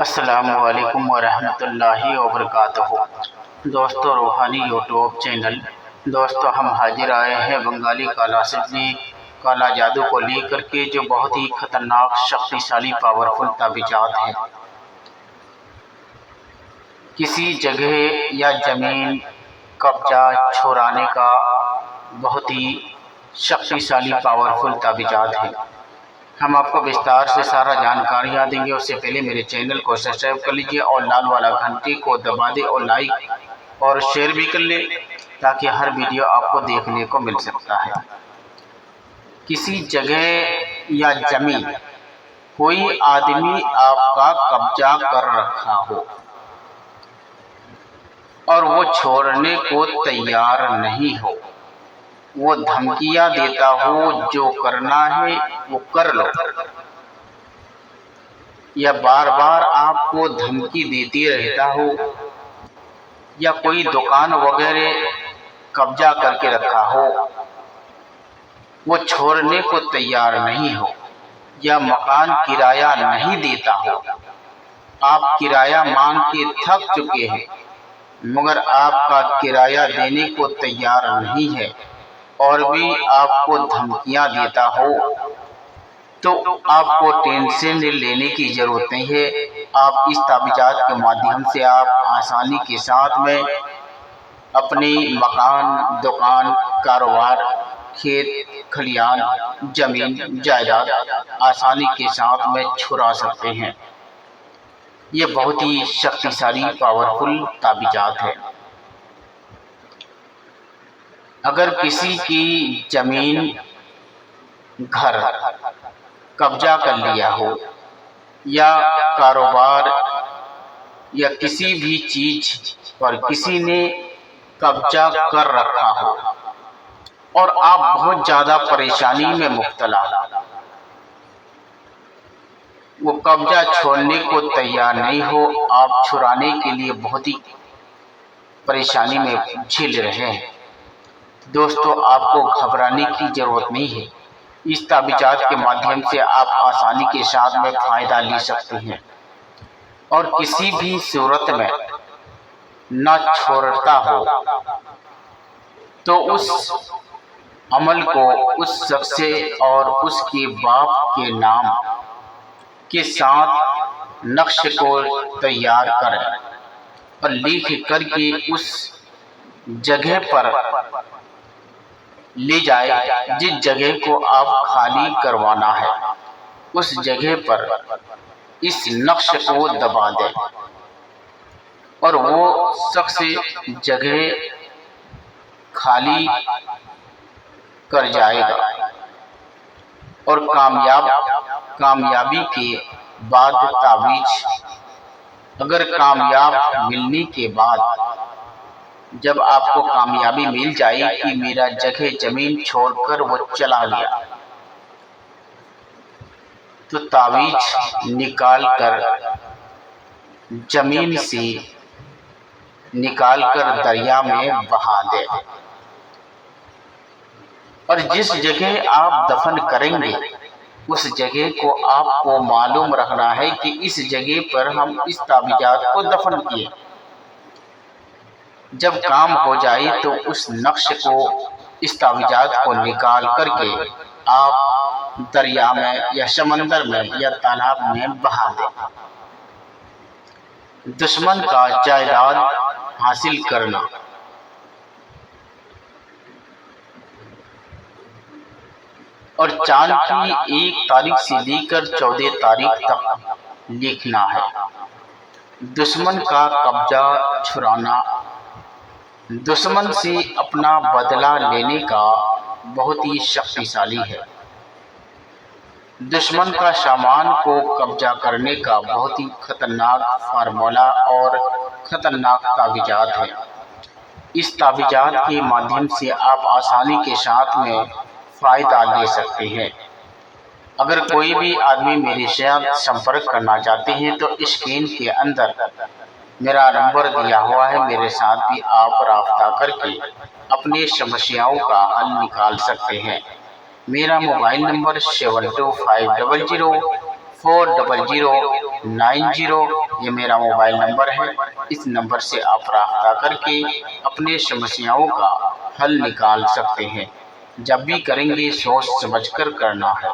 السلام علیکم ورحمۃ اللہ وبرکاتہ۔ دوستو روحانی یوٹیوب چینل دوستو ہم حاضر آئے ہیں بنگالی کالا جادو کو لے کر کے، جو بہت ہی خطرناک شکتیشالی پاورفل تعویذات ہیں۔ کسی جگہ یا زمین قبضہ چھڑانے کا بہت ہی شکتیشالی پاورفل تعویذات ہیں۔ ہم آپ کو وستار سے سارا جانکاریاں دیں گے۔ اس سے پہلے میرے چینل کو سبسکرائب کر لیجئے اور لال والا گھنٹی کو دبا دیں اور لائک اور شیئر بھی کر لیں تاکہ ہر ویڈیو آپ کو دیکھنے کو مل سکتا ہے۔ کسی جگہ یا زمین کوئی آدمی آپ کا قبضہ کر رکھا ہو اور وہ چھوڑنے کو تیار نہیں ہو، وہ دھمکیاں دیتا ہو جو کرنا ہے وہ کر لو، یا بار بار آپ کو دھمکی دیتی رہتا ہو، یا کوئی دکان وغیرہ قبضہ کر کے رکھا ہو، وہ چھوڑنے کو تیار نہیں ہو، یا مکان کرایہ نہیں دیتا ہو، آپ کرایہ مانگ کے تھک چکے ہیں مگر آپ کا کرایہ دینے کو تیار نہیں ہے اور بھی آپ کو دھمکیاں دیتا ہو، تو آپ کو ٹینشن لینے کی ضرورت نہیں ہے۔ آپ اس تعویذات کے مادھیم سے آپ آسانی کے ساتھ میں اپنی مکان، دکان، کاروبار، کھیت کھلیان، زمین جائیداد آسانی کے ساتھ میں چھڑا سکتے ہیں۔ یہ بہت ہی شکتیشالی پاورفل تعویذات ہے۔ اگر کسی کی زمین، گھر قبضہ کر لیا ہو، یا کاروبار یا کسی بھی چیز پر کسی نے قبضہ کر رکھا ہو اور آپ بہت زیادہ پریشانی میں مبتلا، وہ قبضہ چھوڑنے کو تیار نہیں ہو، آپ چھڑانے کے لیے بہت ہی پریشانی میں جھیل رہے ہیں، دوستو آپ کو گھبرانے کی ضرورت نہیں ہے۔ اس تعویذات کے مادھیم سے آپ آسانی کے ساتھ میں فائدہ لے سکتے ہیں اور کسی بھی صورت میں نہ چھوڑتا ہو تو اس عمل کو اس شخص اور اس کے باپ کے نام کے ساتھ نقش کو تیار کریں اور لکھ کر کے اس جگہ پر لے جائے جس جگہ کو آپ خالی کروانا ہے، اس جگہ پر اس نقش کو دبا دیں اور وہ شخص جگہ خالی کر جائے گا اور کامیابی کے بعد تعویذ اگر کامیاب ملنے کے بعد جب آپ کو کامیابی مل جائے کہ میرا جگہ زمین چھوڑ کر وہ چلا گیا، تو تعویذ نکال کر زمین سے نکال کر دریا میں بہا دے اور جس جگہ آپ دفن کریں گے اس جگہ کو آپ کو معلوم رکھنا ہے کہ اس جگہ پر ہم اس تعویذات کو دفن کیے۔ جب کام ہو جائے تو اس نقش کو، اس تعویذات کو نکال کر کے آپ دریا میں یا سمندر میں یا تالاب میں بہا دیں۔ دشمن کا جائیداد حاصل کرنا اور چاند کی 1 تاریخ سے لے کر 14 تاریخ تک لکھنا ہے۔ دشمن کا قبضہ چھڑانا دشمن سے اپنا بدلہ لینے کا بہت ہی شکتیشالی ہے۔ دشمن کا سامان کو قبضہ کرنے کا بہت ہی خطرناک فارمولہ اور خطرناک تعویذات ہے۔ اس تعویذات کے مادھیم سے آپ آسانی کے ساتھ میں فائدہ لے سکتے ہیں۔ اگر کوئی بھی آدمی میرے ساتھ سمپرک کرنا چاہتے ہیں تو اسکرین کے اندر میرا نمبر دیا ہوا ہے، میرے ساتھ بھی آپ رابطہ کر کے اپنی سمسیاؤں کا حل نکال سکتے ہیں۔ میرا موبائل نمبر 4090 یہ میرا موبائل نمبر ہے۔ اس نمبر سے آپ رابطہ کر کے اپنے سمسیاؤں کا حل نکال سکتے ہیں۔ جب بھی کریں گے سوچ سمجھ کر کرنا ہے۔